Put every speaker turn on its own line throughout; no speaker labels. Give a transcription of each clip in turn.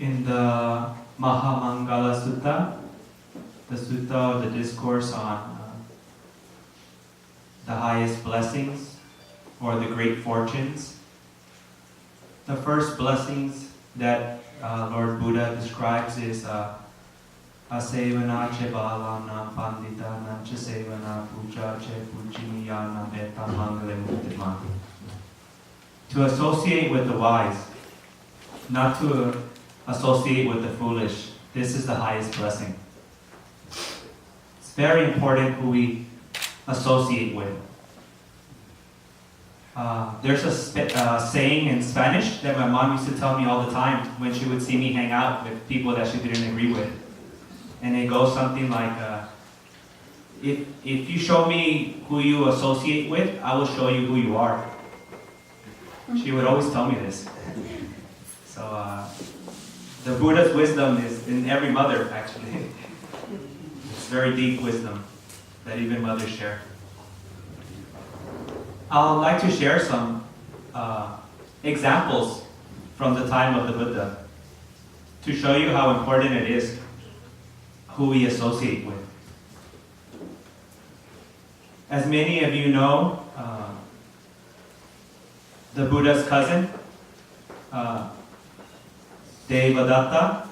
In the Mahamangala Sutta, the sutta, the discourse on the highest blessings or the great fortunes, the first blessings that Lord Buddha describes is Asevana che balanam pandita nam che sevana puja che pujiniyanam etam mangalem uttimam. To associate with the wise, not to associate with the foolish. This is the highest blessing. It's very important who we associate with. There's a saying in Spanish that my mom used to tell me all the time when she would see me hang out with people that she didn't agree with. And it goes something like, if you show me who you associate with, I will show you who you are. She would always tell me this. So the Buddha's wisdom is in every mother, actually. It's very deep wisdom that even mothers share. I'd like to share some examples from the time of the Buddha to show you how important it is who we associate with. As many of you know, the Buddha's cousin, Devadatta,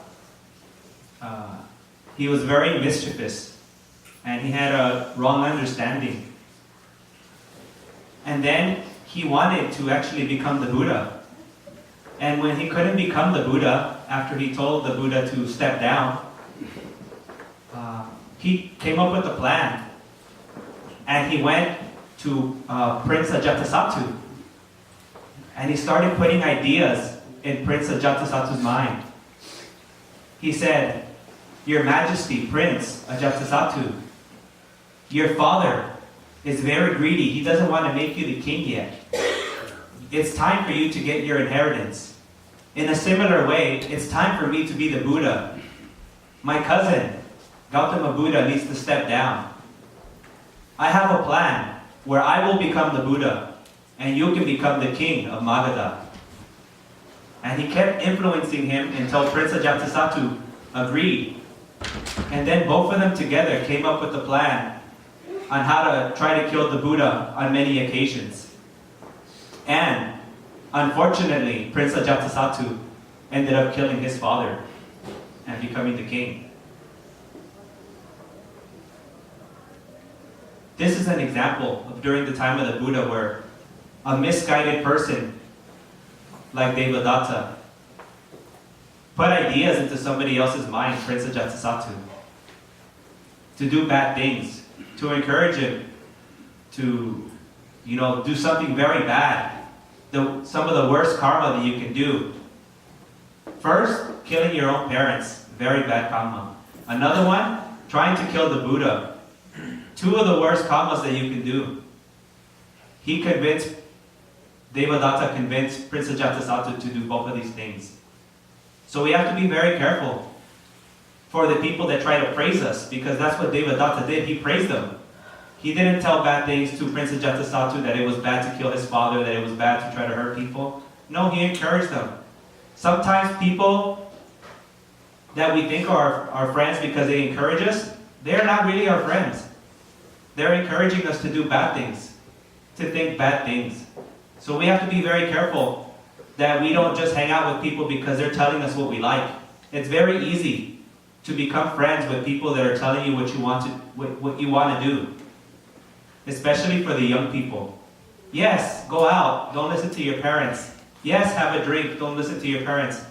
he was very mischievous and he had a wrong understanding. And then he wanted to actually become the Buddha. And when he couldn't become the Buddha, after he told the Buddha to step down, he came up with a plan. And he went to Prince Ajatasattu. And he started putting ideas in Prince Ajatasattu's mind. He said, "Your Majesty, Prince Ajatasattu, your father is very greedy. He doesn't want to make you the king yet. It's time for you to get your inheritance. In a similar way, it's time for me to be the Buddha. My cousin, Gautama Buddha, needs to step down. I have a plan where I will become the Buddha and you can become the king of Magadha." And he kept influencing him until Prince Ajatasattu agreed. And then both of them together came up with a plan on how to try to kill the Buddha on many occasions. And unfortunately, Prince Ajatasattu ended up killing his father and becoming the king. This is an example of during the time of the Buddha where a misguided person like Devadatta put ideas into somebody else's mind, Prince Ajatasattu, to do bad things, to encourage him to, do something very bad. Some of the worst karma that you can do. First, killing your own parents, very bad karma. Another one, trying to kill the Buddha. Two of the worst karmas that you can do. Devadatta convinced Prince Ajatasattu to do both of these things. So we have to be very careful for the people that try to praise us, because that's what Devadatta did. He praised them. He didn't tell bad things to Prince Ajatasattu, that it was bad to kill his father, that it was bad to try to hurt people. No, he encouraged them. Sometimes people that we think are our friends because they encourage us, they're not really our friends. They're encouraging us to do bad things, to think bad things. So we have to be very careful that we don't just hang out with people because they're telling us what we like. It's very easy to become friends with people that are telling you what you want to do. Especially for the young people. Yes, go out, don't listen to your parents. Yes, have a drink, don't listen to your parents.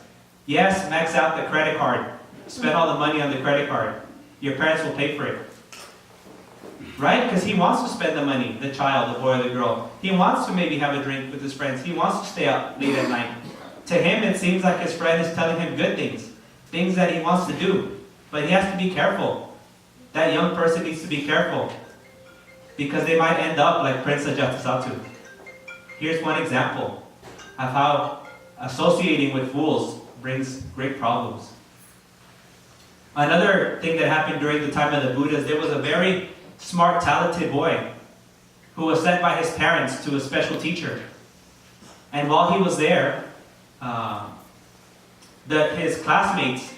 Yes, max out the credit card. Spend all the money on the credit card. Your parents will pay for it. Right? Because he wants to spend the money, the child, the boy or the girl. He wants to maybe have a drink with his friends. He wants to stay up late at night. To him, it seems like his friend is telling him good things. Things that he wants to do. But he has to be careful. That young person needs to be careful. Because they might end up like Prince Ajatasattu. Here's one example of how associating with fools brings great problems. Another thing that happened during the time of the Buddhas, there was a very smart, talented boy who was sent by his parents to a special teacher. And while he was there, his classmates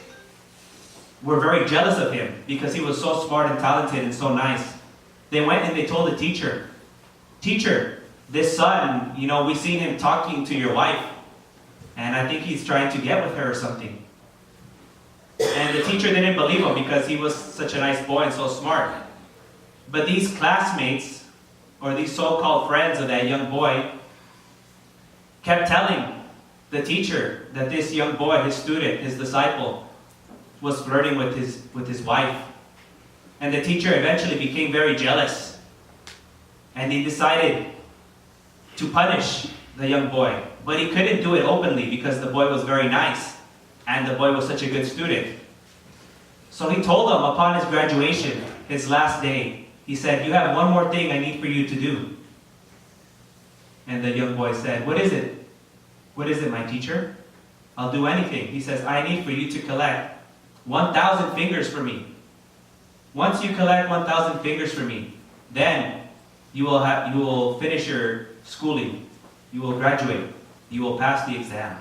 were very jealous of him because he was so smart and talented and so nice. They went and they told the teacher, "Teacher, this son, we've seen him talking to your wife, and I think he's trying to get with her or something." And the teacher didn't believe him because he was such a nice boy and so smart. But these classmates, or these so-called friends of that young boy, kept telling the teacher that this young boy, his student, his disciple, was flirting with his wife. And the teacher eventually became very jealous. And he decided to punish the young boy. But he couldn't do it openly because the boy was very nice. And the boy was such a good student. So he told him upon his graduation, his last day, he said, "You have one more thing I need for you to do." And the young boy said, "What is it?" "What is it, my teacher?" "I'll do anything." He says, "I need for you to collect 1,000 fingers for me. Once you collect 1,000 fingers for me, then you will finish your schooling. You will graduate. You will pass the exam."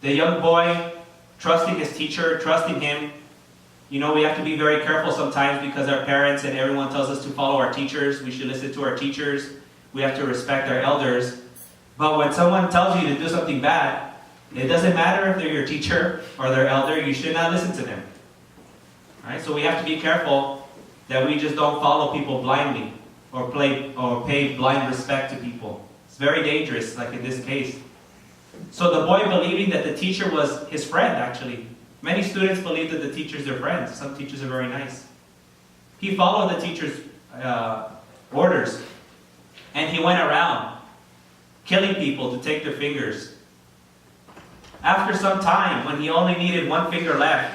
The young boy, trusting his teacher, trusting him. We have to be very careful sometimes because our parents and everyone tells us to follow our teachers. We should listen to our teachers. We have to respect our elders. But when someone tells you to do something bad, it doesn't matter if they're your teacher or their elder, you should not listen to them. Right? So we have to be careful that we just don't follow people blindly or pay blind respect to people. It's very dangerous, like in this case. So the boy, believing that the teacher was his friend, actually. Many students believe that the teachers are friends. Some teachers are very nice. He followed the teacher's orders, and he went around killing people to take their fingers. After some time, when he only needed one finger left,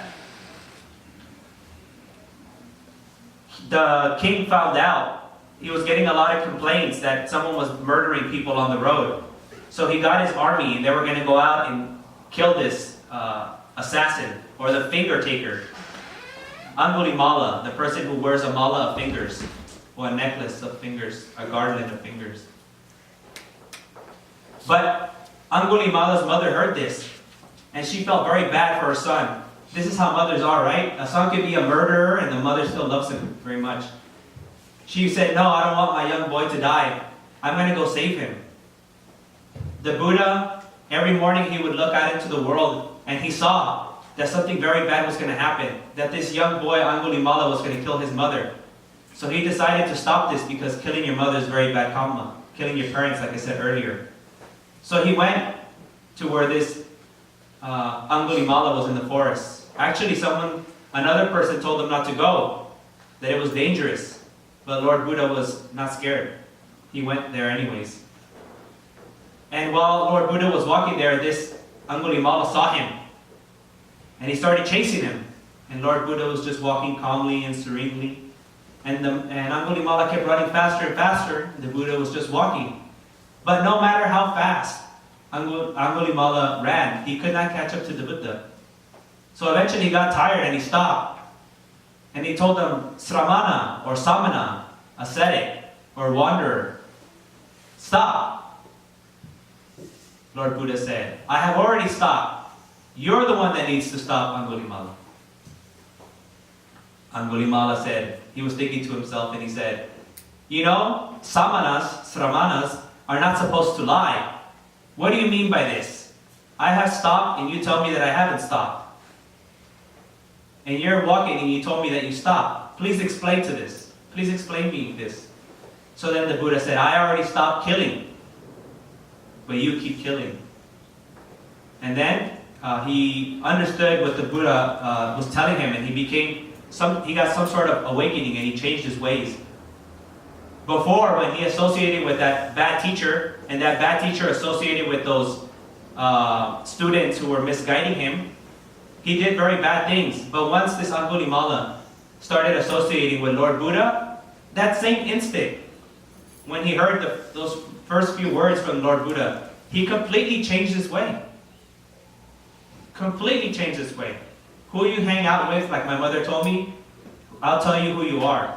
the king found out. He was getting a lot of complaints that someone was murdering people on the road. So he got his army, and they were going to go out and kill this assassin, or the finger taker. Angulimala, the person who wears a mala of fingers, or a necklace of fingers, a garland of fingers. But Angulimala's mother heard this, and she felt very bad for her son. This is how mothers are, right? A son can be a murderer, and the mother still loves him very much. She said, "No, I don't want my young boy to die. I'm going to go save him." The Buddha, every morning he would look out into the world, and he saw that something very bad was going to happen, that this young boy, Angulimala, was going to kill his mother. So he decided to stop this because killing your mother is very bad karma. Killing your parents, like I said earlier. So he went to where this Angulimala was in the forest. Actually, another person told him not to go, that it was dangerous. But Lord Buddha was not scared. He went there anyways. And while Lord Buddha was walking there, this Angulimala saw him. And he started chasing him. And Lord Buddha was just walking calmly and serenely. And Angulimala kept running faster and faster. The Buddha was just walking. But no matter how fast Angulimala ran, he could not catch up to the Buddha. So eventually he got tired and he stopped. And he told him, "Sramana or Samana, ascetic or wanderer, stop." Lord Buddha said, "I have already stopped. You're the one that needs to stop, Angulimala." Angulimala said, he was thinking to himself, and he said, Samanas, Sramanas, are not supposed to lie. What do you mean by this? I have stopped, and you tell me that I haven't stopped. And you're walking, and you told me that you stopped. Please explain to this. Please explain me this. So then the Buddha said, "I already stopped killing, but you keep killing." And then he understood what the Buddha was telling him, and he got some sort of awakening, and he changed his ways. Before, when he associated with that bad teacher, and that bad teacher associated with those students who were misguiding him, he did very bad things. But once this Angulimala started associating with Lord Buddha, that same instant, when he heard those first few words from Lord Buddha, he completely changed his way. Completely changed his way. Who you hang out with, like my mother told me, I'll tell you who you are.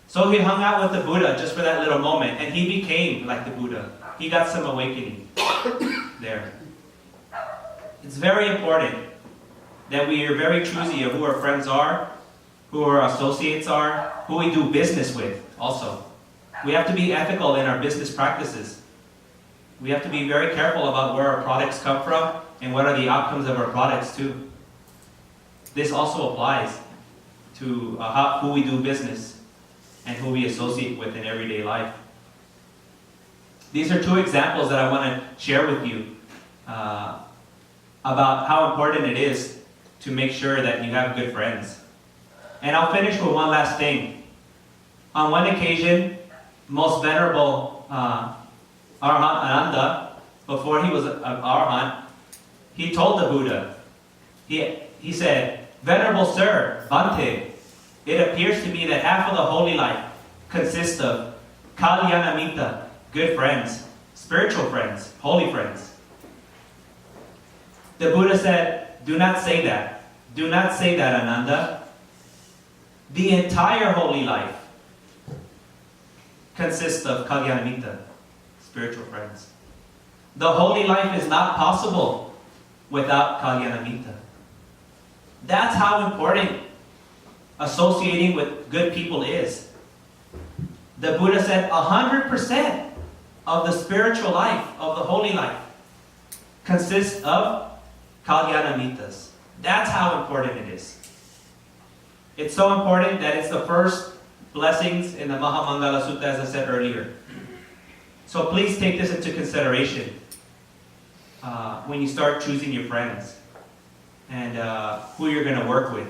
So he hung out with the Buddha just for that little moment, and he became like the Buddha. He got some awakening there. It's very important that we are very choosy of who our friends are, who our associates are, who we do business with also. We have to be ethical in our business practices. We have to be very careful about where our products come from and what are the outcomes of our products too. This also applies to who we do business and who we associate with in everyday life. These are two examples that I want to share with you about how important it is to make sure that you have good friends. And I'll finish with one last thing. On one occasion, most venerable Arhat Ananda, before he was an Arhat, he told the Buddha, he said, "Venerable Sir, Bhante, it appears to me that half of the holy life consists of Kalyanamita, good friends, spiritual friends, holy friends." The Buddha said, "Do not say that. Do not say that, Ananda. The entire holy life consists of Kalyanamita, spiritual friends. The holy life is not possible without Kalyanamita." That's how important associating with good people is. The Buddha said 100% of the spiritual life, of the holy life, consists of Kalyanamitas. That's how important it is. It's so important that it's the first blessings in the Mahamangala Sutta, as I said earlier. So please take this into consideration when you start choosing your friends and who you're going to work with.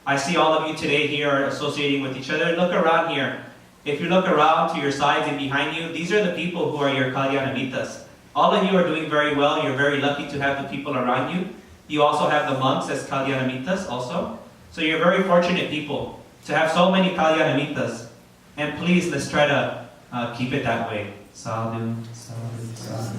I see all of you today here are associating with each other. Look around here. If you look around to your sides and behind you, these are the people who are your Kalyanamitas. All of you are doing very well. You're very lucky to have the people around you. You also have the monks as Kalyanamitas also. So you're very fortunate people to have so many Kalyanamitas. And please, let's try to keep it that way. Sadhu, sadhu, sadhu.